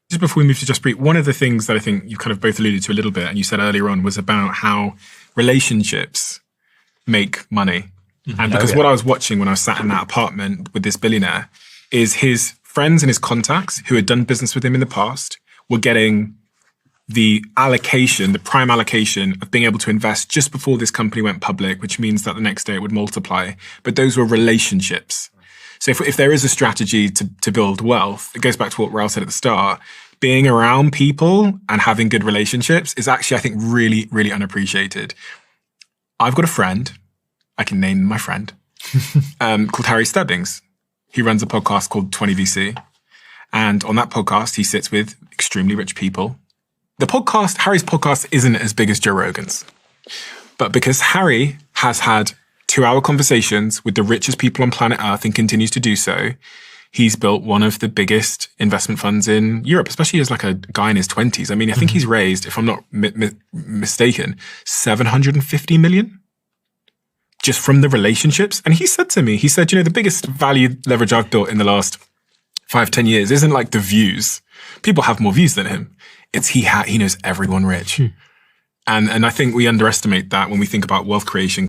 Just before we move to Just Breathe, one of the things that I think you kind of both alluded to a little bit, and you said earlier on, was about how relationships make money. And because what I was watching when I was sat in that apartment with this billionaire is his friends and his contacts who had done business with him in the past were getting the allocation, the prime allocation of being able to invest just before this company went public, which means that the next day it would multiply. But those were relationships. So if there is a strategy to build wealth, it goes back to what Raoul said at the start. Being around people and having good relationships is actually, I think, really, really unappreciated. I've got a friend, I can name my friend, called Harry Stebbings. He runs a podcast called 20VC. And on that podcast, he sits with extremely rich people. Harry's podcast isn't as big as Joe Rogan's. But because Harry has had 2-hour conversations with the richest people on planet Earth and continues to do so, he's built one of the biggest investment funds in Europe, especially as like a guy in his 20s. I mean, I think he's raised, if I'm not mistaken, 750 million just from the relationships. And he said to me, the biggest value leverage I've built in the last 5-10 years isn't like the views. People have more views than him. It's he knows everyone rich. And I think we underestimate that when we think about wealth creation.